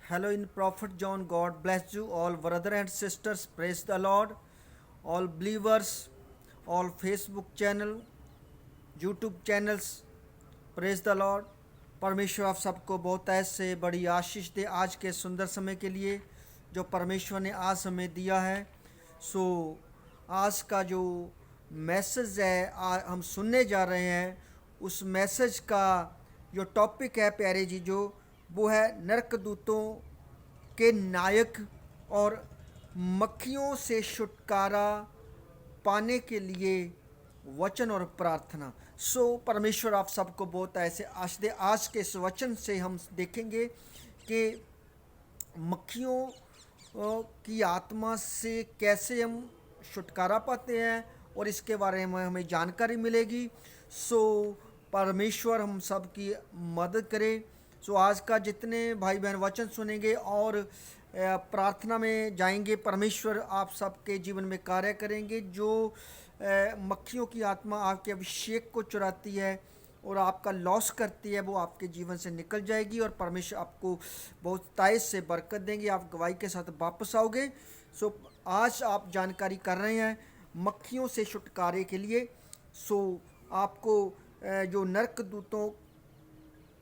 Hello in Prophet John. God bless you all, brother and sisters. Praise the Lord. All believers, all Facebook channel, YouTube channels. Praise the Lord. परमेश्वर आप सबको बहुत ऐसे बड़ी आशीष दे आज के सुंदर समय के लिए जो परमेश्वर ने आज हमें दिया है। सो आज का जो मैसेज है हम सुनने जा रहे हैं, उस मैसेज का जो टॉपिक है प्यारे जी जो वो है नरक दूतों के नायक और मक्खियों से छुटकारा पाने के लिए वचन और प्रार्थना। परमेश्वर आप सबको बहुत ऐसे आशीष दे। आज के इस वचन से हम देखेंगे कि मक्खियों की आत्मा से कैसे हम छुटकारा पाते हैं और इसके बारे में हमें जानकारी मिलेगी। परमेश्वर हम सब की मदद करे। आज का जितने भाई बहन वचन सुनेंगे और प्रार्थना में जाएंगे, परमेश्वर आप सबके जीवन में कार्य करेंगे। जो मक्खियों की आत्मा आपके अभिषेक को चुराती है और आपका लॉस करती है, वो आपके जीवन से निकल जाएगी और परमेश्वर आपको बहुत तायद से बरकत देंगे। आप गवाही के साथ वापस आओगे। आज आप जानकारी कर रहे हैं मक्खियों से छुटकारे के लिए। आपको जो नरक दूतों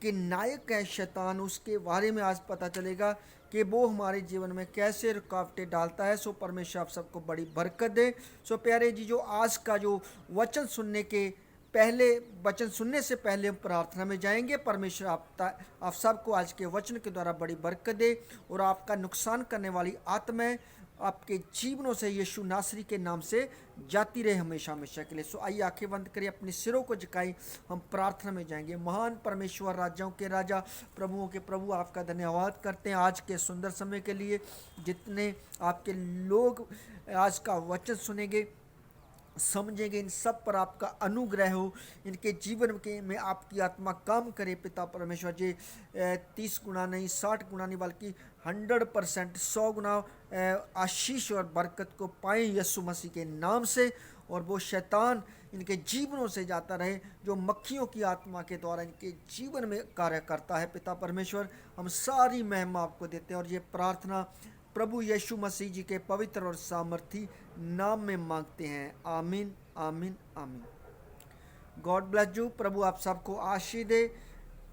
के नायक है शैतान, उसके बारे में आज पता चलेगा कि वो हमारे जीवन में कैसे रुकावटें डालता है। परमेश्वर आप सबको बड़ी बरकत दे। प्यारे जी जो आज का जो वचन सुनने के पहले वचन सुनने से पहले हम प्रार्थना में जाएंगे। परमेश्वर आप सबको आज के वचन के द्वारा बड़ी बरकत दे और आपका नुकसान करने वाली आत्माएं आपके जीवनों से यीशु नासरी के नाम से जाती रहे हमेशा हमेशा के लिए। आइए आंखें बंद करिए, अपने सिरों को झुकाएं, हम प्रार्थना में जाएंगे। महान परमेश्वर, राजाओं के राजा, प्रभुओं के प्रभु, आपका धन्यवाद करते हैं आज के सुंदर समय के लिए। जितने आपके लोग आज का वचन सुनेंगे, समझेंगे, इन सब पर आपका अनुग्रह हो, इनके जीवन के में आपकी आत्मा काम करे पिता परमेश्वर जी। 30 गुना नहीं, 60 गुना नहीं, बल्कि 100%, 100 गुना आशीष और बरकत को पाएँ यीशु मसीह के नाम से। और वो शैतान इनके जीवनों से जाता रहे जो मक्खियों की आत्मा के द्वारा इनके जीवन में कार्य करता है। पिता परमेश्वर, हम सारी महिमा आपको देते हैं और ये प्रार्थना प्रभु यीशु मसीह जी के पवित्र और सामर्थी नाम में मांगते हैं। आमीन, आमीन, आमीन। God bless you. प्रभु आप सबको आशीष दे।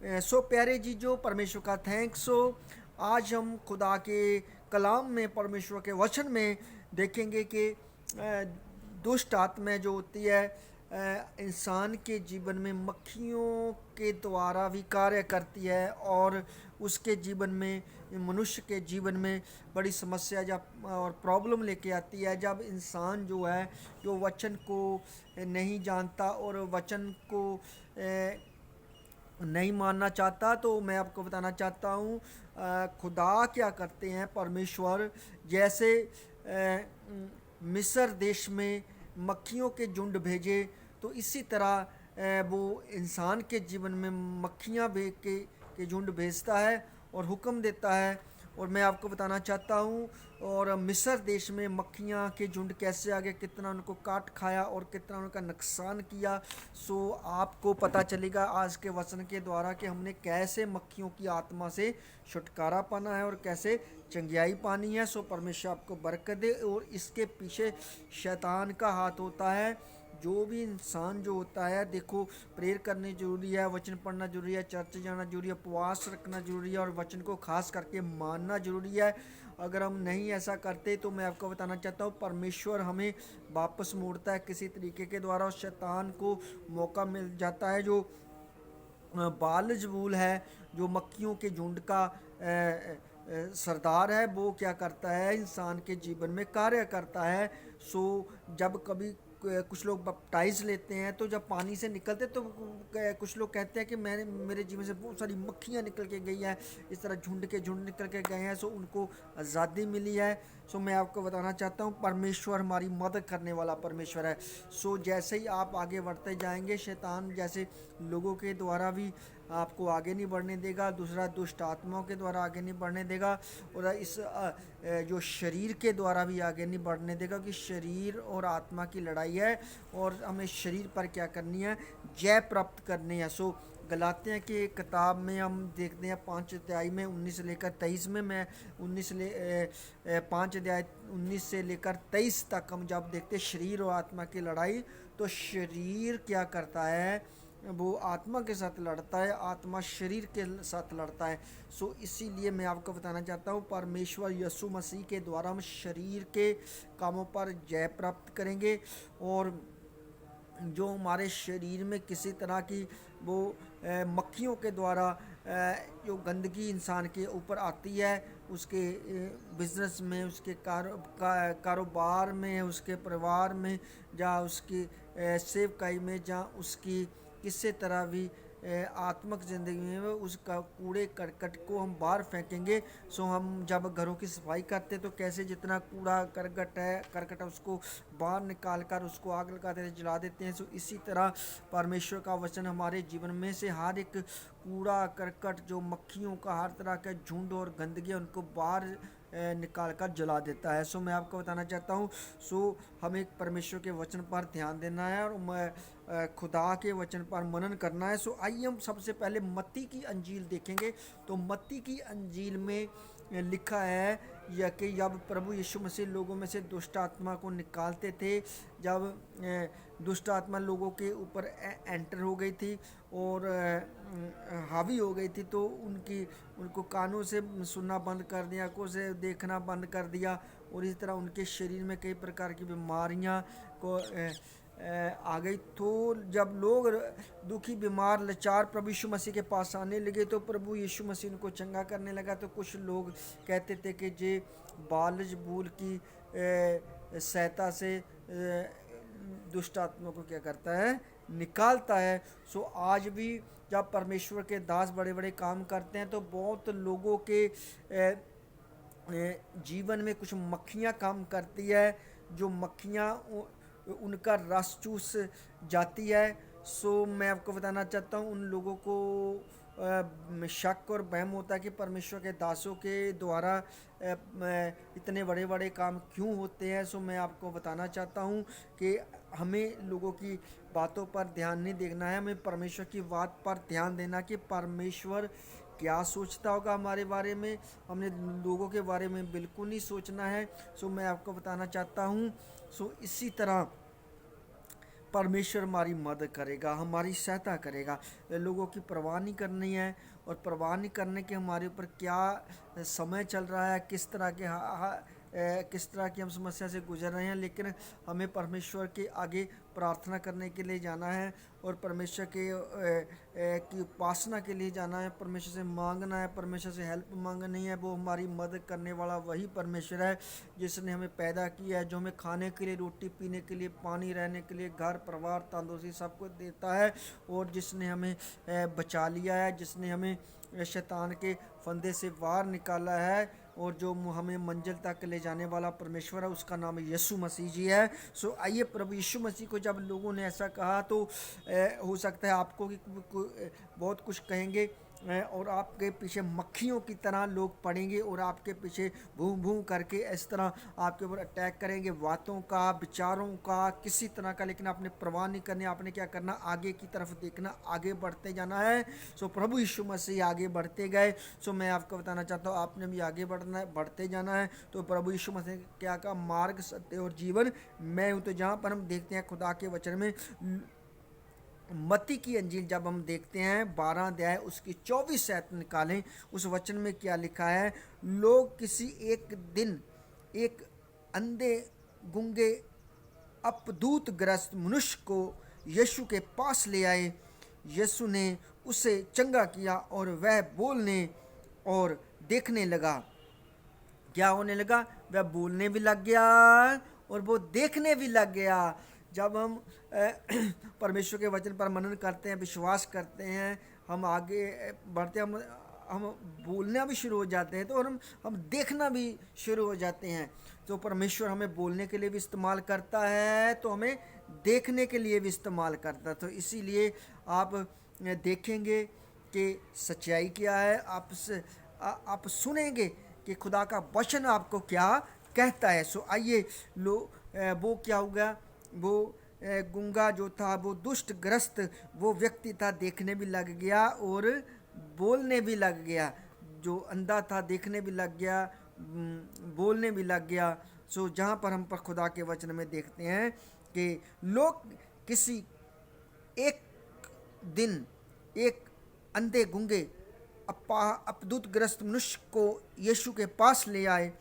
प्यारे जी जो परमेश्वर का थैंक्स हो। आज हम खुदा के कलाम में, परमेश्वर के वचन में देखेंगे कि दुष्ट आत्माएं जो होती है इंसान के जीवन में मक्खियों के द्वारा भी कार्य करती है और उसके जीवन में, मनुष्य के जीवन में बड़ी समस्या जब और प्रॉब्लम लेके आती है जब इंसान जो है जो वचन को नहीं जानता और वचन को नहीं मानना चाहता। तो मैं आपको बताना चाहता हूँ खुदा क्या करते हैं। परमेश्वर जैसे मिस्र देश में मक्खियों के झुंड भेजे, तो इसी तरह वो इंसान के जीवन में मक्खियाँ भेज के झुंड भेजता है और हुक्म देता है। और मैं आपको बताना चाहता हूँ और मिस्र देश में मक्खियाँ के झुंड कैसे आगे, कितना उनको काट खाया और कितना उनका नुकसान किया। आपको पता चलेगा आज के वचन के द्वारा कि हमने कैसे मक्खियों की आत्मा से छुटकारा पाना है और कैसे चंगियाई पानी है। परमेश्वर आपको बरकत दे। और इसके पीछे शैतान का हाथ होता है। जो भी इंसान जो होता है, देखो, प्रेयर करनी जरूरी है, वचन पढ़ना जरूरी है, चर्च जाना जरूरी है, उपवास रखना जरूरी है और वचन को खास करके मानना जरूरी है। अगर हम नहीं ऐसा करते तो मैं आपको बताना चाहता हूँ परमेश्वर हमें वापस मोड़ता है किसी तरीके के द्वारा और शैतान को मौका मिल जाता है। जो बालजबूल है, जो मक्खियों के झुंड का सरदार है, वो क्या करता है, इंसान के जीवन में कार्य करता है। जब कभी कुछ लोग बपटाइज लेते हैं तो जब पानी से निकलते तो कुछ लोग कहते हैं कि मेरे जीवन से बहुत सारी मक्खियाँ निकल के गई हैं, इस तरह झुंड के झुंड निकल के गए हैं। उनको आज़ादी मिली है। मैं आपको बताना चाहता हूँ परमेश्वर हमारी मदद करने वाला परमेश्वर है। जैसे ही आप आगे बढ़ते जाएंगे, शैतान जैसे लोगों के द्वारा भी आपको आगे नहीं बढ़ने देगा, दूसरा दुष्ट आत्माओं के द्वारा आगे नहीं बढ़ने देगा और इस जो शरीर के द्वारा भी आगे नहीं बढ़ने देगा, कि शरीर और आत्मा की लड़ाई है और हमें शरीर पर क्या करनी है, जय प्राप्त करनी है। गलातियों की किताब में हम देखते हैं 5 अध्याय में 19 से लेकर 23 में, मैं 5 अध्याय 19 से लेकर 23 तक हम जब देखते हैं शरीर और आत्मा की लड़ाई, तो शरीर क्या करता है, वो आत्मा के साथ लड़ता है, आत्मा शरीर के साथ लड़ता है। सो इसीलिए मैं आपको बताना चाहता हूँ, परमेश्वर यीशु मसीह के द्वारा हम शरीर के कामों पर जय प्राप्त करेंगे। और जो हमारे शरीर में किसी तरह की वो मक्खियों के द्वारा जो गंदगी इंसान के ऊपर आती है, उसके बिजनेस में, उसके कारोबार में, उसके परिवार में, या उसकी सेवकाई में, जहाँ उसकी किसी तरह भी आत्मक ज़िंदगी में उसका कूड़े करकट को हम बाहर फेंकेंगे। सो हम जब घरों की सफाई करते तो कैसे जितना कूड़ा करकट है उसको बाहर निकाल कर उसको आग लगा देते, जला देते हैं। सो इसी तरह परमेश्वर का वचन हमारे जीवन में से हर एक कूड़ा करकट, जो मक्खियों का हर तरह का झुंड और गंदगी, उनको बाहर निकाल कर जला देता है। सो मैं आपको बताना चाहता हूँ, सो हमें परमेश्वर के वचन पर ध्यान देना है और खुदा के वचन पर मनन करना है। सो आइए हम सबसे पहले मत्ती की अंजील देखेंगे। तो मत्ती की अंजील में लिखा है या कि जब प्रभु यीशु मसीह लोगों में से दुष्ट आत्मा को निकालते थे, जब दुष्ट आत्मा लोगों के ऊपर एंटर हो गई थी और हावी हो गई थी, तो उनको कानों से सुनना बंद कर दिया, आँखों से देखना बंद कर दिया, और इस तरह उनके शरीर में कई प्रकार की बीमारियां को आ गई। तो जब लोग दुखी, बीमार, लाचार प्रभु यीशु मसीह के पास आने लगे, तो प्रभु यीशु मसीह उनको चंगा करने लगा। तो कुछ लोग कहते थे कि जे बालजबूल की सहायता से दुष्ट आत्मा को क्या करता है, निकालता है। सो आज भी जब परमेश्वर के दास बड़े बड़े काम करते हैं, तो बहुत लोगों के जीवन में कुछ मक्खियाँ काम करती है, जो मक्खियाँ उनका रस चूस जाती है। सो मैं आपको बताना चाहता हूँ, उन लोगों को शक और वहम होता है कि परमेश्वर के दासों के द्वारा इतने बड़े बड़े काम क्यों होते हैं। सो मैं आपको बताना चाहता हूँ कि हमें लोगों की बातों पर ध्यान नहीं देना है, हमें परमेश्वर की बात पर ध्यान देना कि परमेश्वर क्या सोचता होगा हमारे बारे में। हमने लोगों के बारे में बिल्कुल नहीं सोचना है। सो मैं आपको बताना चाहता हूँ, सो इसी तरह परमेश्वर हमारी मदद करेगा, हमारी सहायता करेगा। लोगों की परवाह नहीं करनी है, और परवाह नहीं करने के हमारे ऊपर क्या समय चल रहा है, किस तरह की हम समस्या से गुजर रहे हैं, लेकिन हमें परमेश्वर के आगे प्रार्थना करने के लिए जाना है, और परमेश्वर की उपासना के लिए जाना है, परमेश्वर से मांगना है, परमेश्वर से हेल्प मांगनी है। वो हमारी मदद करने वाला वही परमेश्वर है जिसने हमें पैदा किया है, जो हमें खाने के लिए, रोटी पीने के लिए, पानी, रहने के लिए, घर परिवार, तंदुरुस्ती सब कुछ देता है, और जिसने हमें बचा लिया है, जिसने हमें शैतान के फंदे से बाहर निकाला है, और जो हमें मंजिल तक ले जाने वाला परमेश्वर है, उसका नाम यीशु मसीह जी है। सो आइए, प्रभु यीशु मसीह को जब लोगों ने ऐसा कहा, तो हो सकता है आपको कि बहुत कुछ कहेंगे, और आपके पीछे मक्खियों की तरह लोग पड़ेंगे, और आपके पीछे भूं भूं करके इस तरह आपके ऊपर अटैक करेंगे, बातों का, विचारों का, किसी तरह का। लेकिन आपने परवाह नहीं करनी, आपने क्या करना, आगे की तरफ देखना, आगे बढ़ते जाना है। सो प्रभु यीशु मसीह आगे बढ़ते गए। सो मैं आपको बताना चाहता हूँ, आपने भी आगे बढ़ना है, बढ़ते जाना है। तो प्रभु यीशु मसीह ने क्या कहा, मार्ग, सत्य और जीवन मैं हूँ। तो जहाँ पर हम देखते हैं खुदा के वचन में, मत्ती की अंजील जब हम देखते हैं 12 अध्याय उसकी 24 आयत निकालें, उस वचन में क्या लिखा है। लोग किसी एक दिन एक अंधे, गूंगे, अपदूत ग्रस्त मनुष्य को यीशु के पास ले आए। यीशु ने उसे चंगा किया, और वह बोलने और देखने लगा। क्या होने लगा, वह बोलने भी लग गया और वो देखने भी लग गया। जब हम परमेश्वर के वचन पर मनन करते हैं, विश्वास करते हैं, हम आगे बढ़ते हैं, हम बोलना भी शुरू हो जाते हैं, तो और हम देखना भी शुरू हो जाते हैं। तो परमेश्वर हमें बोलने के लिए भी इस्तेमाल करता है, तो हमें देखने के लिए भी इस्तेमाल करता है। तो इसीलिए आप देखेंगे कि सच्चाई क्या है, आप सुनेंगे कि खुदा का वचन आपको क्या कहता है। सो आइए, वो क्या होगा, वो गूंगा जो था, वो दुष्ट ग्रस्त वो व्यक्ति था, देखने भी लग गया और बोलने भी लग गया। जो अंधा था देखने भी लग गया, बोलने भी लग गया। सो जहाँ पर हम पर खुदा के वचन में देखते हैं कि लोग किसी एक दिन एक अंधे गूंगे अपदूतग्रस्त मनुष्य को यीशु के पास ले आए।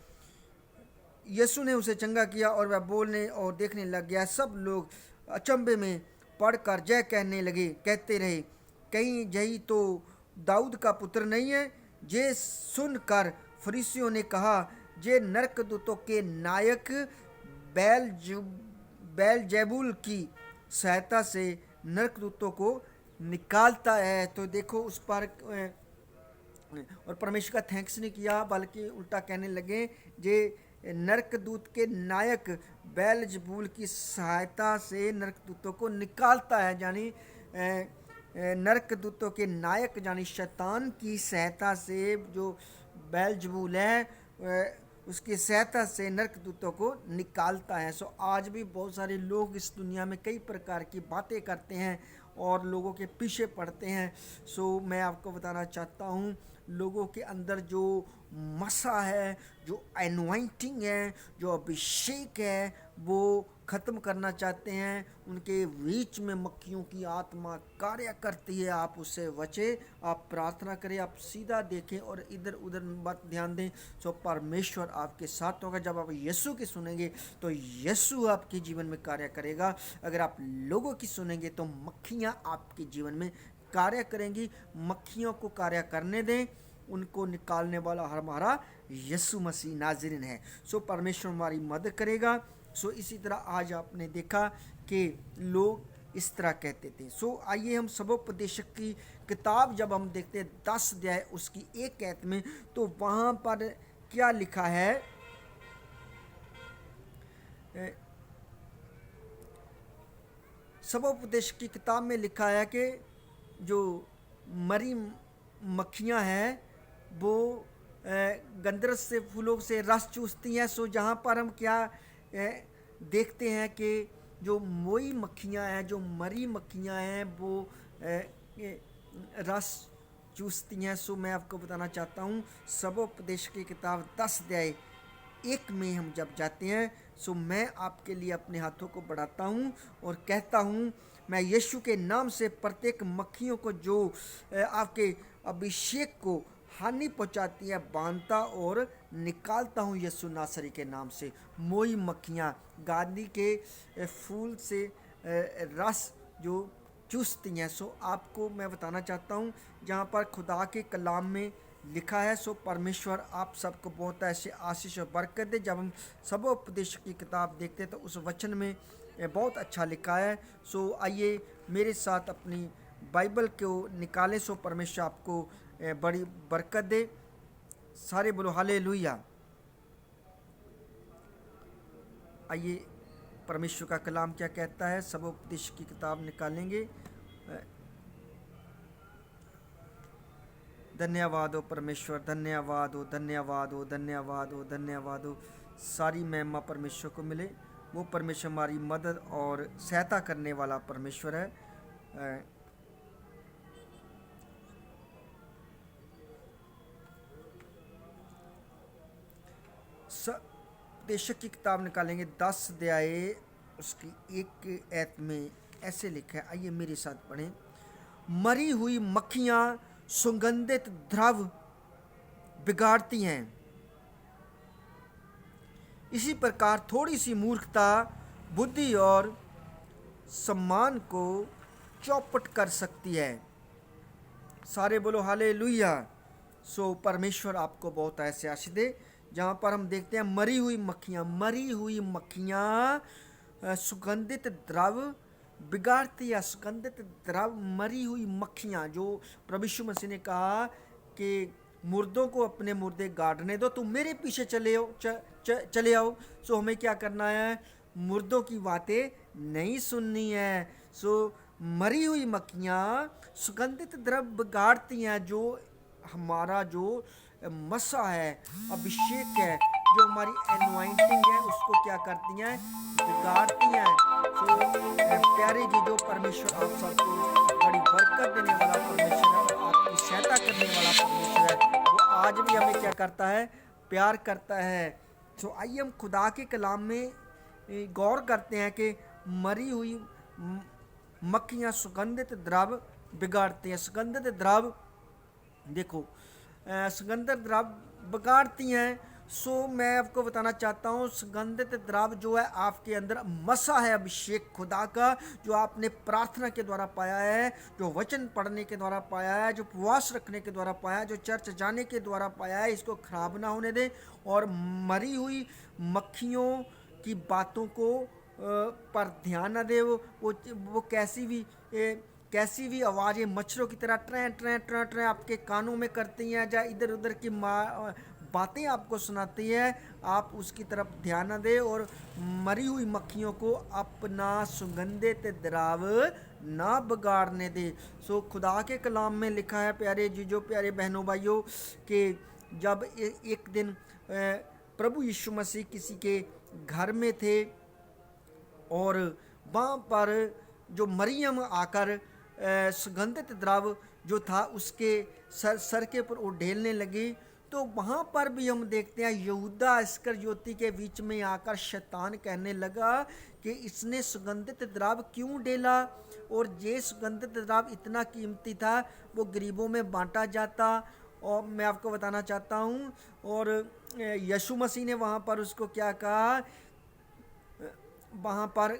यीशु ने उसे चंगा किया और वह बोलने और देखने लग गया। सब लोग अचंभे में पड़कर जय कहने लगे, कहते रहे, कहीं यही तो दाऊद का पुत्र नहीं है। ये सुनकर फरीसियों ने कहा, ये नरकदूतों के नायक बेलजेबुल की सहायता से नरकदूतों को निकालता है। तो देखो उस पर और परमेश्वर का थैंक्स नहीं किया, बल्कि उल्टा कहने लगे, ये नरकदूत के नायक बेलजेबुल की सहायता से नरकदूतों को निकालता है। यानी नरकदूतों के नायक यानी शैतान की सहायता से जो बेलजेबुल है उसकी सहायता से नरकदूतों को निकालता है। सो आज भी बहुत सारे लोग इस दुनिया में कई प्रकार की बातें करते हैं और लोगों के पीछे पड़ते हैं। सो मैं आपको बताना चाहता हूँ, लोगों के अंदर जो मसा है, जो एनवाइंटिंग है, जो अभिषेक है, वो ख़त्म करना चाहते हैं। उनके बीच में मक्खियों की आत्मा कार्य करती है। आप उससे बचें, आप प्रार्थना करें, आप सीधा देखें और इधर उधर मत ध्यान दें। सो परमेश्वर आपके साथ होगा। जब आप यीशु की सुनेंगे तो यीशु आपके जीवन में कार्य करेगा। अगर आप लोगों की सुनेंगे तो मक्खियाँ आपके जीवन में कार्य करेंगी। मक्खियों को कार्य करने दें, उनको निकालने वाला हमारा यीशु मसीह नाज़रीन है। सो परमेश्वर हमारी मदद करेगा। सो इसी तरह आज आपने देखा कि लोग इस तरह कहते थे। सो आइए हम सबोपदेशक की किताब जब हम देखते हैं 10 अध्याय उसकी 1 आयत में, तो वहाँ पर क्या लिखा है, सबोपदेशक की किताब में लिखा है कि जो मरी मक्खियाँ हैं वो गंधरस से फूलों से रस चूसती हैं। सो जहाँ पर हम क्या देखते हैं कि जो मोई मक्खियाँ हैं, जो मरी मक्खियाँ हैं, वो रस चूसती हैं। सो मैं आपको बताना चाहता हूँ, सबोपदेश की किताब 10 अध्याय 1 में हम जब जाते हैं, सो मैं आपके लिए अपने हाथों को बढ़ाता हूँ और कहता हूँ, मैं यीशु के नाम से प्रत्येक मक्खियों को जो आपके अभिषेक को हानि पहुंचाती है बांधता और निकालता हूँ यीशु नासरी के नाम से। मोई मक्खियाँ गांधी के फूल से रस जो चूसती हैं। सो आपको मैं बताना चाहता हूँ, जहाँ पर खुदा के कलाम में लिखा है, सो परमेश्वर आप सबको बहुत ऐसे आशीष और बरकत दे। जब हम सबोपदेश की किताब देखते हैं तो उस वचन में बहुत अच्छा लिखा है। सो आइए मेरे साथ अपनी बाइबल को निकालें। सो परमेश्वर आपको बड़ी बरकत दे। सारे बोलो हालेलुया। आइए परमेश्वर का कलाम क्या कहता है, सबोपदेश की किताब निकालेंगे। धन्यवाद हो परमेश्वर, धन्यवाद हो, धन्यवाद हो, धन्यवाद हो, धन्यवाद हो। सारी महिमा परमेश्वर को मिले। वो परमेश्वर हमारी मदद और सहायता करने वाला परमेश्वर है। सबोपदेशक की किताब निकालेंगे 10 अध्याय उसकी 1 आयत में ऐसे लिखा है, आइए मेरे साथ पढ़ें। मरी हुई मक्खियाँ सुगंधित द्रव बिगाड़ती हैं, इसी प्रकार थोड़ी सी मूर्खता बुद्धि और सम्मान को चौपट कर सकती है। सारे बोलो हालेलुया। सो परमेश्वर आपको बहुत ऐसे आशीष दे। जहाँ पर हम देखते हैं मरी हुई मक्खियाँ सुगंधित द्रव बिगाड़ती है। सुगंधित द्रव, मरी हुई मक्खियाँ, जो प्रभु यीशु मसीह ने कहा कि मुर्दों को अपने मुर्दे गाड़ने दो, तुम मेरे पीछे चले आओ। सो हमें क्या करना है, मुर्दों की बातें नहीं सुननी है। सो मरी हुई मक्खियाँ सुगंधित द्रव बिगाड़ती हैं। जो हमारा जो मसा है, अभिषेक है, जो हमारी एनवाइंटिंग है उसको क्या करती हैं, बिगाड़ती हैं। सो प्यारे जी, जो परमेश्वर आप सबको बड़ी बरकत देने वाला परमेश्वर है और आपकी सहायता करने वाला परमेश्वर है, वो आज भी हमें क्या करता है, प्यार करता है। सो आइए हम खुदा के कलाम में गौर करते हैं कि मरी हुई मक्खियाँ सुगंधित द्रव बिगाड़ती हैं। सुगंधित द्रव, देखो, सुगंधित द्रव बिगाड़ती हैं। सो मैं आपको बताना चाहता हूँ, सुगंधित द्रव जो है आपके अंदर मसा है, अभिषेक खुदा का, जो आपने प्रार्थना के द्वारा पाया है, जो वचन पढ़ने के द्वारा पाया है, जो उपवास रखने के द्वारा पाया है, जो चर्च जाने के द्वारा पाया है। इसको खराब ना होने दें और मरी हुई मक्खियों की बातों को पर ध्यान न दे। वो कैसी भी आवाज़ें मच्छरों की तरह ट्रें ट्रें ट्रें ट्रें आपके कानों में करती हैं, या इधर उधर की बातें आपको सुनाती है, आप उसकी तरफ ध्यान न दें और मरी हुई मक्खियों को अपना सुगंधित द्रव ना बिगाड़ने दे। सो खुदा के कलाम में लिखा है प्यारे जीजो, प्यारे बहनों भाइयों, कि जब एक दिन प्रभु यीशु मसीह किसी के घर में थे और वहाँ पर जो मरियम आकर सुगंधित द्रव जो था उसके सर के ऊपर उड़ेलने लगी, तो वहाँ पर भी हम देखते हैं यहूदा इस्करियोती के बीच में आकर शैतान कहने लगा कि इसने सुगंधित द्रव क्यों डेला, और ये सुगंधित द्रव इतना कीमती था, वो गरीबों में बांटा जाता। और मैं आपको बताना चाहता हूँ, और यीशु मसीह ने वहाँ पर उसको क्या कहा, वहाँ पर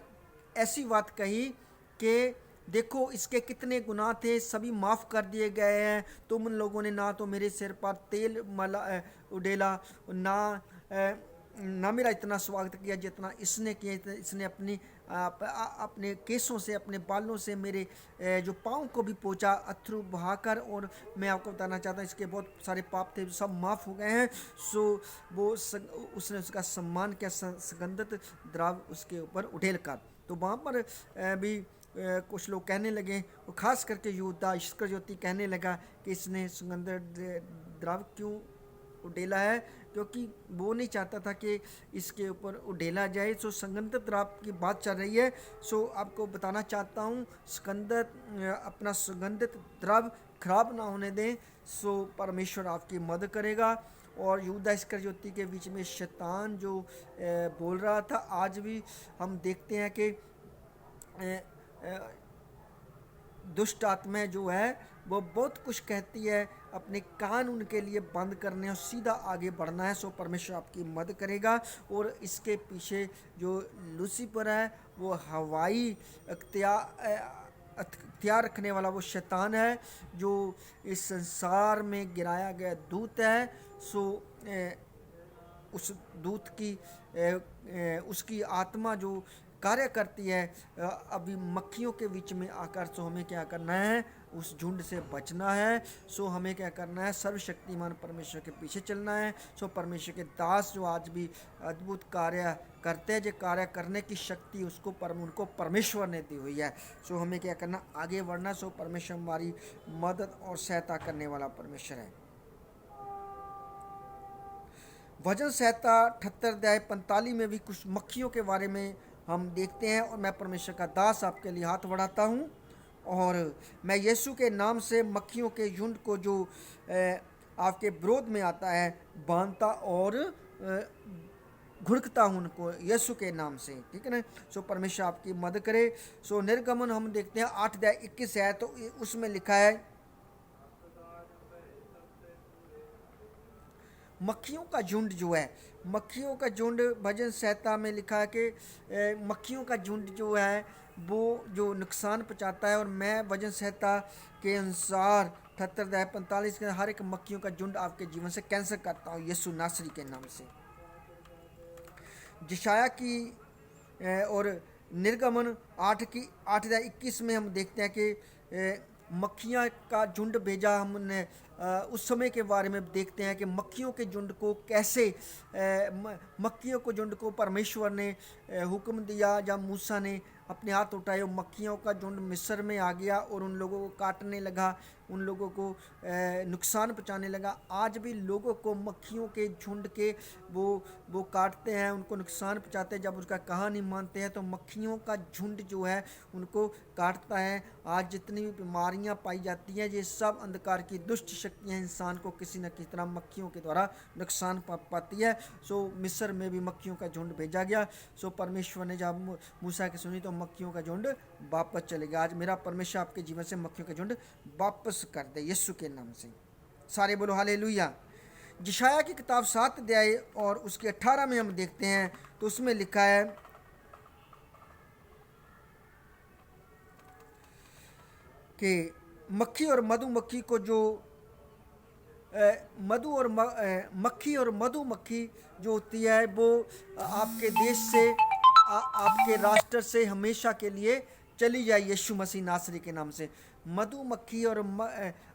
ऐसी बात कही कि देखो इसके कितने गुनाह थे, सभी माफ़ कर दिए गए हैं। तुम उन लोगों ने ना तो मेरे सिर पर तेल उडेला, ना मेरा इतना स्वागत किया जितना इसने किया। इसने अपने केसों से, अपने बालों से मेरे जो पाँव को भी पोंछा अथरू बहाकर। और मैं आपको बताना चाहता हूँ इसके बहुत सारे पाप थे, सब माफ़ हो गए हैं। सो उसने उसका सम्मान किया, सुगंधित द्रव उसके ऊपर उड़ेल कर। तो वहाँ पर भी कुछ लोग कहने लगे, और ख़ास करके यहूदा इस्करियोती कहने लगा कि इसने सुगंधित द्रव क्यों उडेला है, क्योंकि वो नहीं चाहता था कि इसके ऊपर उडेला जाए। सो सुगंधित द्रव की बात चल रही है। सो आपको बताना चाहता हूँ, अपना सुगंधित द्रव खराब ना होने दें। सो परमेश्वर आपकी मदद करेगा। और यहूदा इस्करियोती के बीच में शैतान जो बोल रहा था, आज भी हम देखते हैं कि दुष्ट आत्माएं जो है वो बहुत कुछ कहती है, अपने कान उनके लिए बंद करने और सीधा आगे बढ़ना है। सो परमेश्वर आपकी मदद करेगा। और इसके पीछे जो लूसीफर है, वो हवाई अख्तियार रखने वाला वो शैतान है, जो इस संसार में गिराया गया दूत है। सो उस दूत की उसकी आत्मा जो कार्य करती है अभी मक्खियों के बीच में आकर। सो हमें क्या करना है, उस झुंड से बचना है। सो हमें क्या करना है, सर्वशक्तिमान परमेश्वर के पीछे चलना है। सो परमेश्वर के दास जो आज भी अद्भुत कार्य करते हैं, जो कार्य करने की शक्ति उनको परमेश्वर ने दी हुई है। सो हमें क्या करना, आगे बढ़ना। सो परमेश्वर हमारी मदद और सहायता करने वाला परमेश्वर है। भजन संहिता 78 अध्याय 45 में भी कुछ मक्खियों के बारे में हम देखते हैं। और मैं परमेश्वर का दास आपके लिए हाथ बढ़ाता हूँ, और मैं यीशु के नाम से मक्खियों के झुंड को जो आपके विरोध में आता है बांधता और घुड़कता हूँ उनको यीशु के नाम से, ठीक है ना। सो परमेश्वर आपकी मदद करे। सो निर्गमन हम देखते हैं 8 अध्याय 21 है, तो उसमें लिखा है मक्खियों का झुंड जो है, मक्खियों का झुंड भजन संहिता में लिखा है कि मक्खियों का झुंड जो है वो जो नुकसान पहुंचाता है। और मैं भजन संहिता के अनुसार 78 अध्याय 45 के हर एक मक्खियों का झुंड आपके जीवन से कैंसिल करता हूँ यीशु नासरी के नाम से। यशायाह की और निर्गमन 8 अध्याय 21 में हम देखते हैं कि मक्खियाँ का झुंड भेजा। हमने उस समय के बारे में देखते हैं कि मक्खियों के झुंड को कैसे मक्खियों को झुंड को परमेश्वर ने हुक्म दिया, जब मूसा ने अपने हाथ उठाए, मक्खियों का झुंड मिस्र में आ गया और उन लोगों को काटने लगा। उन लोगों को नुकसान पहुंचाने लगा। आज भी लोगों को मक्खियों के झुंड के वो काटते हैं, उनको नुकसान पहुंचाते हैं। जब उसका कहा नहीं मानते हैं तो मक्खियों का झुंड जो है उनको काटता है। आज जितनी भी बीमारियां पाई जाती हैं, ये सब अंधकार की दुष्ट शक्तियां इंसान को किसी न किसी तरह मक्खियों के द्वारा नुकसान पाती है। सो मिस्र में भी मक्खियों का झुंड भेजा गया। सो परमेश्वर ने जब मूसा की सुनी तो मक्खियों का झुंड वापस चले गया। आज मेरा परमेश्वर आपके जीवन से मक्खियों का झुंड वापस कर दे यीशु के नाम से। सारे बोलो हालेलुया। यशायाह की किताब 7 अध्याय और उसके 18 में हम देखते हैं तो उसमें लिखा है कि मक्खी और मधुमक्खी को जो मक्खी और मधुमक्खी जो होती है वो आपके देश से आपके राष्ट्र से हमेशा के लिए चली जाए यीशु मसीह नासरी के नाम से। मधुमक्खी और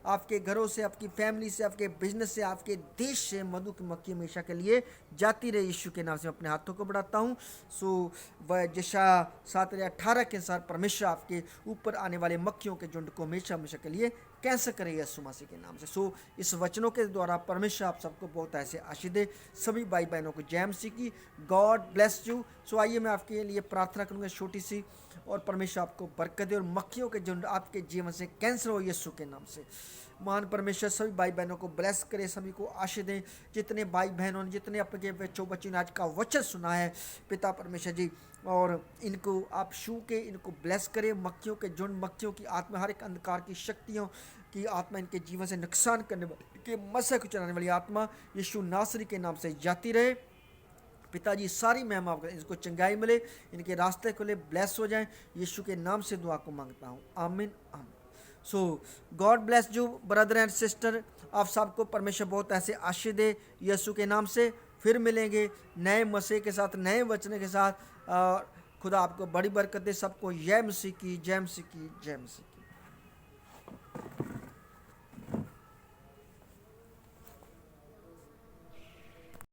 आपके घरों से, आपकी फैमिली से, आपके बिजनेस से, आपके देश से मधु की मक्खी हमेशा के लिए जाती रहे यीशु के नाम से। मैं अपने हाथों को बढ़ाता हूँ। सो वह यशायाह 7:18 के अनुसार परमेश्वर आपके ऊपर आने वाले मक्खियों के झुंड को हमेशा हमेशा के लिए कैंसिल करे यीशु मसीह के नाम से। सो इस वचनों के द्वारा परमेश्वर आप सबको बहुत ऐसे आशीष दे। सभी भाई बहनों को जय मसीह की। God bless you. सो आइए मैं आपके लिए प्रार्थना करूँगा छोटी सी, और परमेश्वर आपको बरकत दे और मक्खियों के झुंड आपके जीवन से कैंसिल हो यीशु के नाम से। महान परमेश्वर सभी भाई बहनों को ब्लेस करे, सभी को आशीष दें। जितने भाई बहनों ने, जितने अपने बच्चों बच्ची ने आज का वचन सुना है पिता परमेश्वर जी, और इनको आप छू के इनको ब्लेस करें। मक्खियों के झुंड, मक्खियों की आत्मा, हर एक अंधकार की शक्तियों की आत्मा, इनके जीवन से नुकसान करने वाली, के मसक को चलाने वाली आत्मा यीशु नासरी के नाम से जाती रहे। पिताजी सारी महिमा आपको, इसको चंगाई मिले, इनके रास्ते खुले, ब्लेस हो जाएं। यीशु के नाम से दुआ को मांगता हूँ, आमीन आमीन। So god bless you brother and sister. आप सबको परमेश्वर बहुत ऐसे आशीष दे यीशु के नाम से। फिर मिलेंगे नए मसीह के साथ, नए वचन के साथ। खुदा आपको बड़ी बरकत दे। सबको जय मसीह की, जय मसीह की, जय मसीह की।